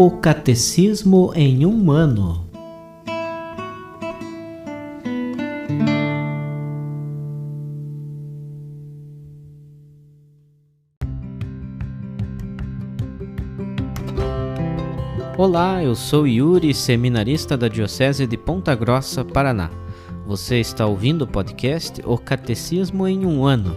O Catecismo em um ano. Olá, eu sou Yuri, seminarista da Diocese de Ponta Grossa, Paraná. Você está ouvindo o podcast O Catecismo em um ano.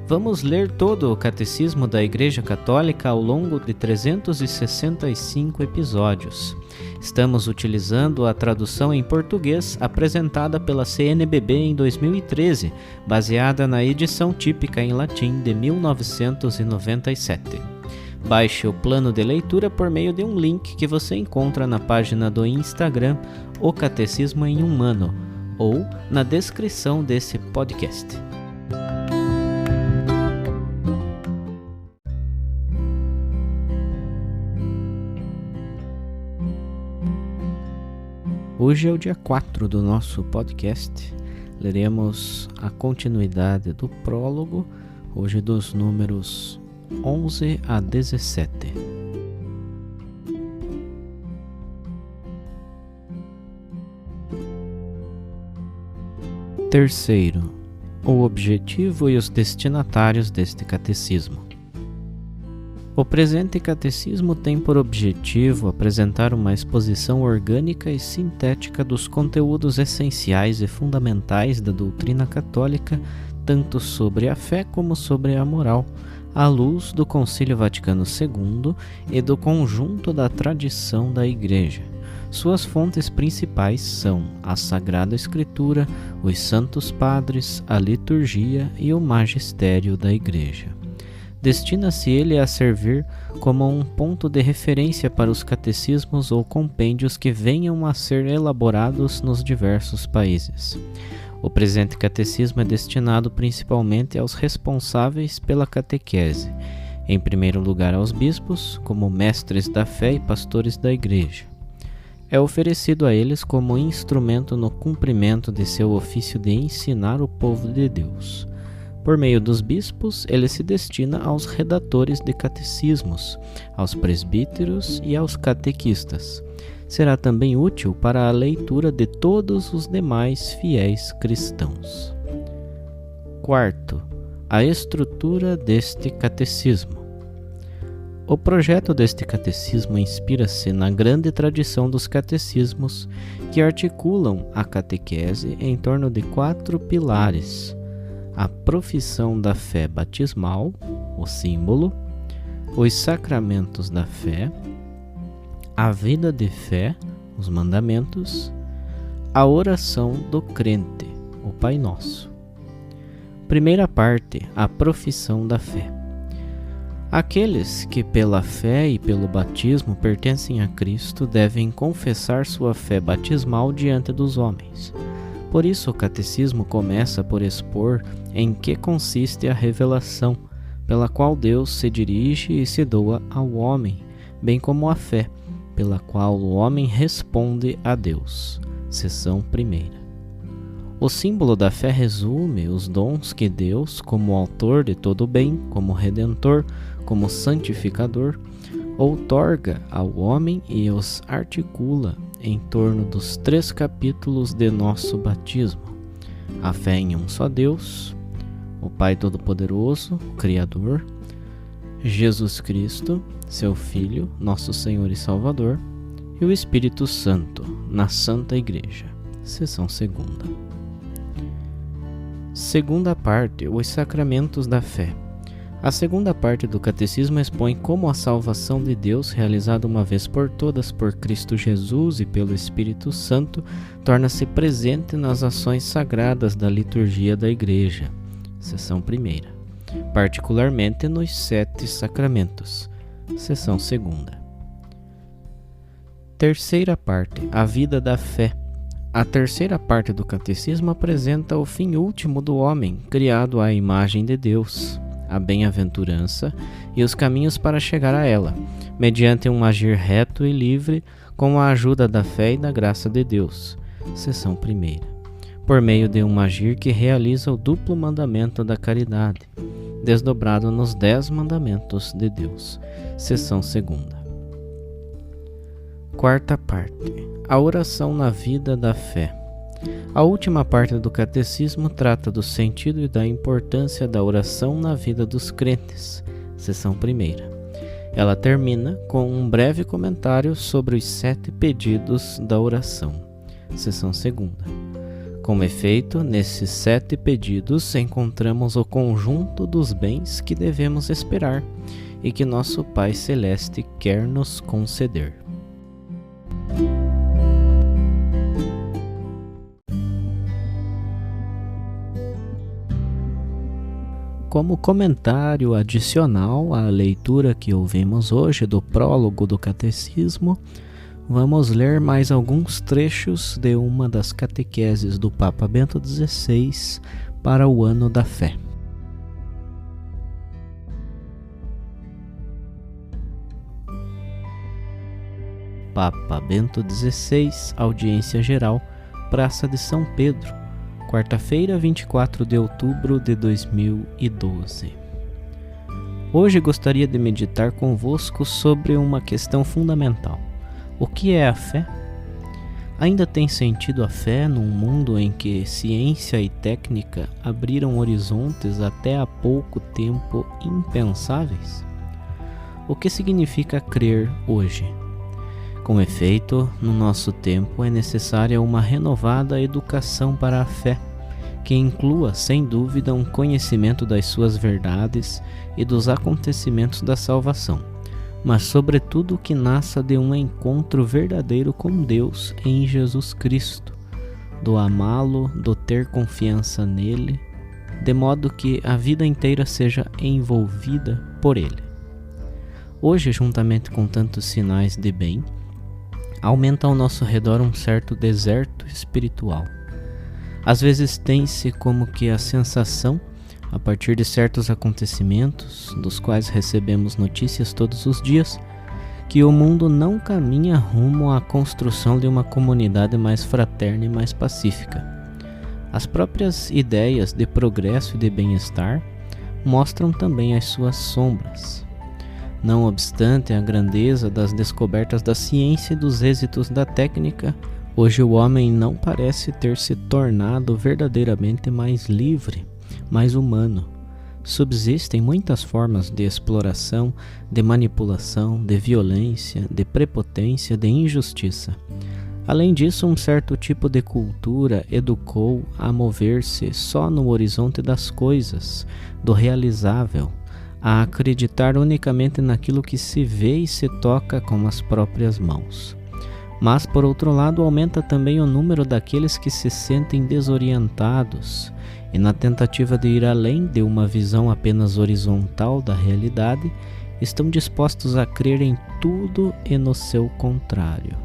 Vamos ler todo o Catecismo da Igreja Católica ao longo de 365 episódios. Estamos utilizando a tradução em português apresentada pela CNBB em 2013, baseada na edição típica em latim de 1997. Baixe o plano de leitura por meio de um link que você encontra na página do Instagram O Catecismo em um ano ou na descrição desse podcast. Hoje é o dia 4 do nosso podcast. Leremos a continuidade do prólogo, hoje dos números 11 a 17. Terceiro, o objetivo e os destinatários deste catecismo. O presente catecismo tem por objetivo apresentar uma exposição orgânica e sintética dos conteúdos essenciais e fundamentais da doutrina católica, tanto sobre a fé como sobre a moral, à luz do Concílio Vaticano II e do conjunto da tradição da Igreja. Suas fontes principais são a Sagrada Escritura, os Santos Padres, a liturgia e o magistério da Igreja. Destina-se ele a servir como um ponto de referência para os catecismos ou compêndios que venham a ser elaborados nos diversos países. O presente catecismo é destinado principalmente aos responsáveis pela catequese, em primeiro lugar aos bispos, como mestres da fé e pastores da Igreja. É oferecido a eles como instrumento no cumprimento de seu ofício de ensinar o povo de Deus. Por meio dos bispos, ele se destina aos redatores de catecismos, aos presbíteros e aos catequistas. Será também útil para a leitura de todos os demais fiéis cristãos. Quarto, a estrutura deste catecismo. O projeto deste catecismo inspira-se na grande tradição dos catecismos que articulam a catequese em torno de 4 pilares: a profissão da fé batismal, o símbolo, os sacramentos da fé, a vida de fé, os mandamentos, a oração do crente, o Pai Nosso. Primeira parte, a profissão da fé. Aqueles que pela fé e pelo batismo pertencem a Cristo devem confessar sua fé batismal diante dos homens. Por isso o catecismo começa por expor em que consiste a revelação, pela qual Deus se dirige e se doa ao homem, bem como a fé, pela qual o homem responde a Deus. Seção 1ª. O símbolo da fé resume os dons que Deus, como autor de todo o bem, como redentor, como santificador, outorga ao homem e os articula em torno dos 3 capítulos de nosso batismo: a fé em um só Deus, o Pai Todo-Poderoso, Criador, Jesus Cristo, seu Filho, nosso Senhor e Salvador, e o Espírito Santo, na Santa Igreja. Seção 2ª. Segunda parte, os sacramentos da fé. A segunda parte do catecismo expõe como a salvação de Deus, realizada uma vez por todas por Cristo Jesus e pelo Espírito Santo, torna-se presente nas ações sagradas da liturgia da Igreja. Seção 1ª. Particularmente nos 7 sacramentos. Seção 2ª. Terceira parte, a vida da fé. A terceira parte do catecismo apresenta o fim último do homem, criado à imagem de Deus, a bem-aventurança e os caminhos para chegar a ela, mediante um agir reto e livre, com a ajuda da fé e da graça de Deus. Seção 1ª. Por meio de um agir que realiza o duplo mandamento da caridade, desdobrado nos 10 mandamentos de Deus. Seção 2ª. Quarta parte. A oração na vida da fé. A última parte do catecismo trata do sentido e da importância da oração na vida dos crentes. Seção primeira. Ela termina com um breve comentário sobre os 7 pedidos da oração. Seção segunda. Com efeito, nesses 7 pedidos encontramos o conjunto dos bens que devemos esperar e que nosso Pai Celeste quer nos conceder. Como comentário adicional à leitura que ouvimos hoje do prólogo do Catecismo, vamos ler mais alguns trechos de uma das catequeses do Papa Bento XVI para o Ano da Fé. Papa Bento XVI, Audiência Geral, Praça de São Pedro, quarta-feira, 24 de outubro de 2012. Hoje gostaria de meditar convosco sobre uma questão fundamental. O que é a fé? Ainda tem sentido a fé num mundo em que ciência e técnica abriram horizontes até há pouco tempo impensáveis? O que significa crer hoje? Com efeito, no nosso tempo é necessária uma renovada educação para a fé, que inclua, sem dúvida, um conhecimento das suas verdades e dos acontecimentos da salvação, mas sobretudo que nasça de um encontro verdadeiro com Deus em Jesus Cristo, do amá-lo, do ter confiança nele, de modo que a vida inteira seja envolvida por ele. Hoje, juntamente com tantos sinais de bem, aumenta ao nosso redor um certo deserto espiritual. Às vezes tem-se como que a sensação, a partir de certos acontecimentos, dos quais recebemos notícias todos os dias, que o mundo não caminha rumo à construção de uma comunidade mais fraterna e mais pacífica. As próprias ideias de progresso e de bem-estar mostram também as suas sombras. Não obstante a grandeza das descobertas da ciência e dos êxitos da técnica, hoje o homem não parece ter se tornado verdadeiramente mais livre, mais humano. Subsistem muitas formas de exploração, de manipulação, de violência, de prepotência, de injustiça. Além disso, um certo tipo de cultura educou a mover-se só no horizonte das coisas, do realizável, a acreditar unicamente naquilo que se vê e se toca com as próprias mãos. Mas, por outro lado, aumenta também o número daqueles que se sentem desorientados e, na tentativa de ir além de uma visão apenas horizontal da realidade, estão dispostos a crer em tudo e no seu contrário.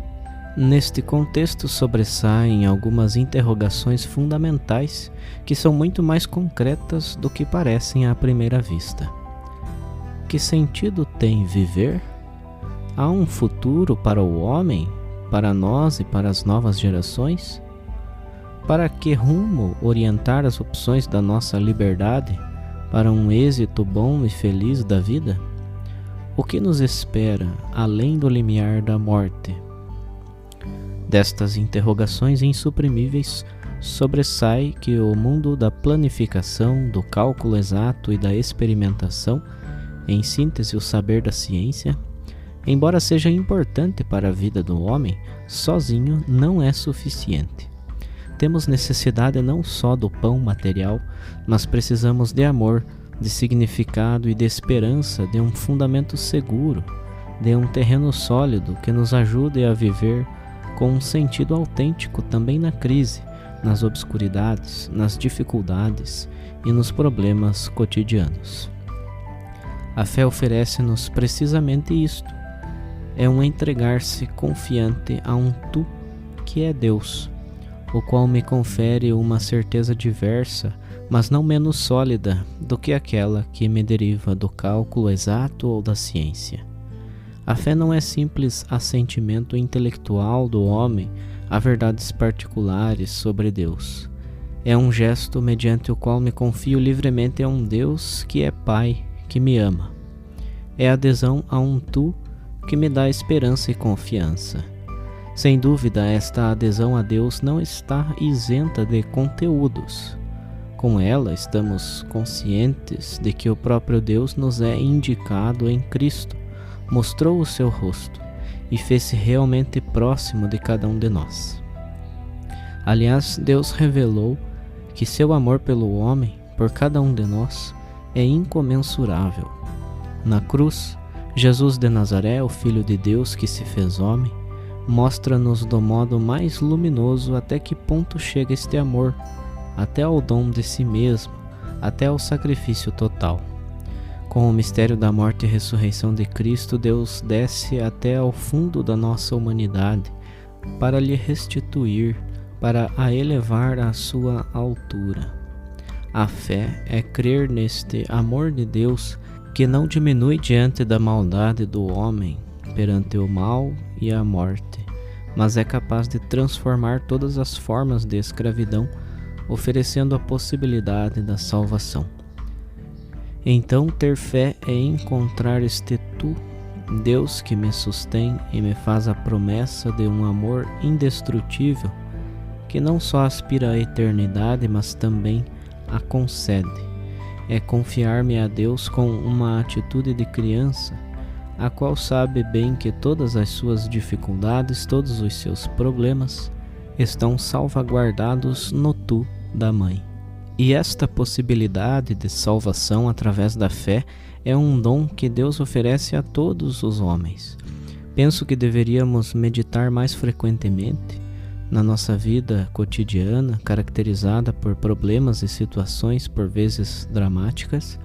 Neste contexto sobressaem algumas interrogações fundamentais que são muito mais concretas do que parecem à primeira vista. Que sentido tem viver? Há um futuro para o homem, para nós e para as novas gerações? Para que rumo orientar as opções da nossa liberdade para um êxito bom e feliz da vida? O que nos espera além do limiar da morte? Destas interrogações insuprimíveis sobressai que o mundo da planificação, do cálculo exato e da experimentação, em síntese o saber da ciência, embora seja importante para a vida do homem, sozinho não é suficiente. Temos necessidade não só do pão material, mas precisamos de amor, de significado e de esperança, de um fundamento seguro, de um terreno sólido que nos ajude a viver com um sentido autêntico também na crise, nas obscuridades, nas dificuldades e nos problemas cotidianos. A fé oferece-nos precisamente isto. É um entregar-se confiante a um Tu que é Deus, o qual me confere uma certeza diversa, mas não menos sólida do que aquela que me deriva do cálculo exato ou da ciência. A fé não é simples assentimento intelectual do homem a verdades particulares sobre Deus. É um gesto mediante o qual me confio livremente a um Deus que é Pai, que me ama. É adesão a um Tu que me dá esperança e confiança. Sem dúvida, esta adesão a Deus não está isenta de conteúdos. Com ela, estamos conscientes de que o próprio Deus nos é indicado em Cristo, mostrou o seu rosto e fez-se realmente próximo de cada um de nós. Aliás, Deus revelou que seu amor pelo homem, por cada um de nós, é incomensurável. Na cruz, Jesus de Nazaré, o Filho de Deus que se fez homem, mostra-nos do modo mais luminoso até que ponto chega este amor, até ao dom de si mesmo, até ao sacrifício total. Com o mistério da morte e ressurreição de Cristo, Deus desce até ao fundo da nossa humanidade para lhe restituir, para a elevar à sua altura. A fé é crer neste amor de Deus que não diminui diante da maldade do homem, perante o mal e a morte, mas é capaz de transformar todas as formas de escravidão, oferecendo a possibilidade da salvação. Então, ter fé é encontrar este Tu, Deus que me sustém e me faz a promessa de um amor indestrutível, que não só aspira à eternidade, mas também a concede. É confiar-me a Deus com uma atitude de criança, a qual sabe bem que todas as suas dificuldades, todos os seus problemas, estão salvaguardados no Tu da Mãe. E esta possibilidade de salvação através da fé é um dom que Deus oferece a todos os homens. Penso que deveríamos meditar mais frequentemente na nossa vida cotidiana, caracterizada por problemas e situações por vezes dramáticas,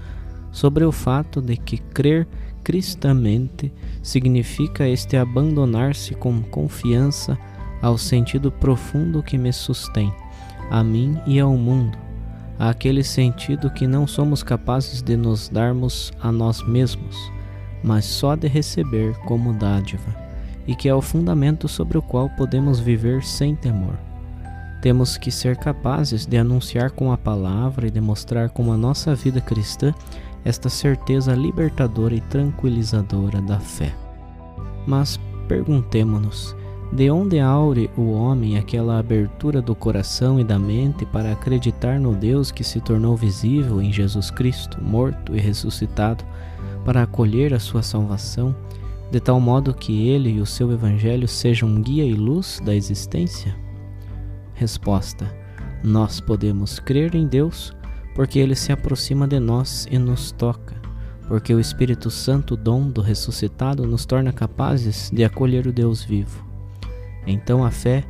sobre o fato de que crer cristamente significa abandonar-se com confiança ao sentido profundo que me sustém, a mim e ao mundo, àquele sentido que não somos capazes de nos darmos a nós mesmos, mas só de receber como dádiva, e que é o fundamento sobre o qual podemos viver sem temor. Temos que ser capazes de anunciar com a palavra e demonstrar com a nossa vida cristã esta certeza libertadora e tranquilizadora da fé. Mas perguntemo-nos, de onde aure o homem aquela abertura do coração e da mente para acreditar no Deus que se tornou visível em Jesus Cristo, morto e ressuscitado, para acolher a sua salvação, de tal modo que ele e o seu evangelho sejam guia e luz da existência? Resposta: nós podemos crer em Deus porque ele se aproxima de nós e nos toca, porque o Espírito Santo, dom do ressuscitado, nos torna capazes de acolher o Deus vivo. Então a fé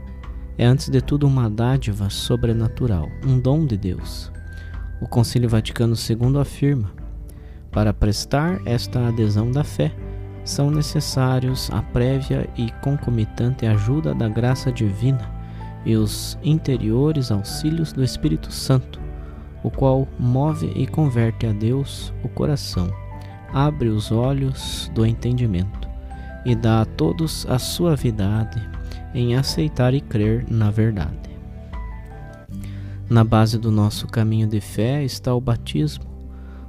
é antes de tudo uma dádiva sobrenatural, um dom de Deus. O Concílio Vaticano II afirma: para prestar esta adesão da fé, são necessários a prévia e concomitante ajuda da graça divina e os interiores auxílios do Espírito Santo, o qual move e converte a Deus o coração, abre os olhos do entendimento e dá a todos a suavidade em aceitar e crer na verdade. Na base do nosso caminho de fé está o batismo,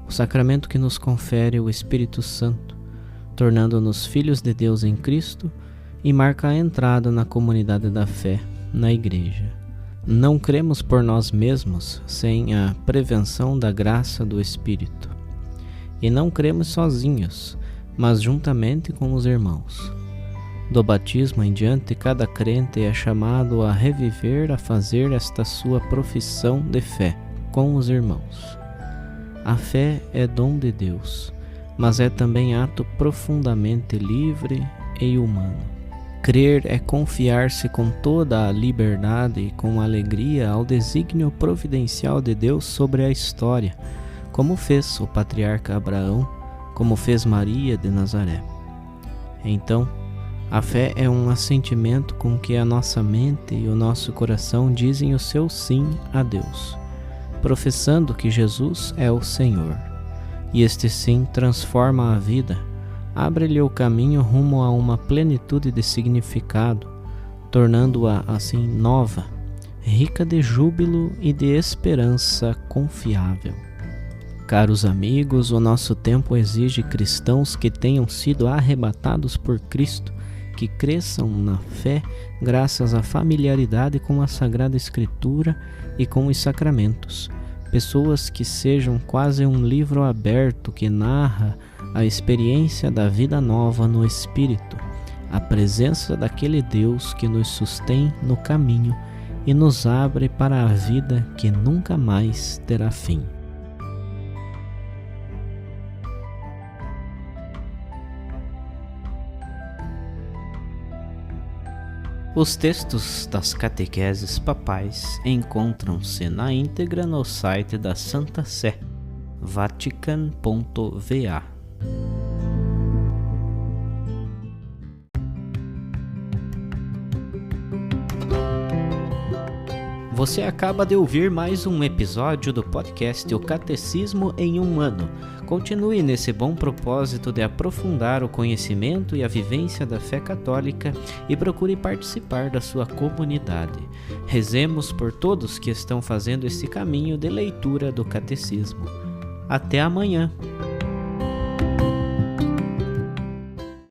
o sacramento que nos confere o Espírito Santo, tornando-nos filhos de Deus em Cristo, e marca a entrada na comunidade da fé, na Igreja. Não cremos por nós mesmos sem a prevenção da graça do Espírito. E não cremos sozinhos, mas juntamente com os irmãos. Do batismo em diante, cada crente é chamado a reviver, a fazer esta sua profissão de fé com os irmãos. A fé é dom de Deus, mas é também ato profundamente livre e humano. Crer é confiar-se com toda a liberdade e com alegria ao desígnio providencial de Deus sobre a história, como fez o patriarca Abraão, como fez Maria de Nazaré. Então, a fé é um assentimento com que a nossa mente e o nosso coração dizem o seu sim a Deus, professando que Jesus é o Senhor. E este sim transforma a vida, abre-lhe o caminho rumo a uma plenitude de significado, tornando-a assim nova, rica de júbilo e de esperança confiável. Caros amigos, o nosso tempo exige cristãos que tenham sido arrebatados por Cristo, que cresçam na fé graças à familiaridade com a Sagrada Escritura e com os sacramentos. Pessoas que sejam quase um livro aberto que narra a experiência da vida nova no Espírito, a presença daquele Deus que nos sustém no caminho e nos abre para a vida que nunca mais terá fim. Os textos das catequeses papais encontram-se na íntegra no site da Santa Sé, vatican.va. Você acaba de ouvir mais um episódio do podcast O Catecismo em um Ano. Continue nesse bom propósito de aprofundar o conhecimento e a vivência da fé católica e procure participar da sua comunidade. Rezemos por todos que estão fazendo esse caminho de leitura do Catecismo. Até amanhã!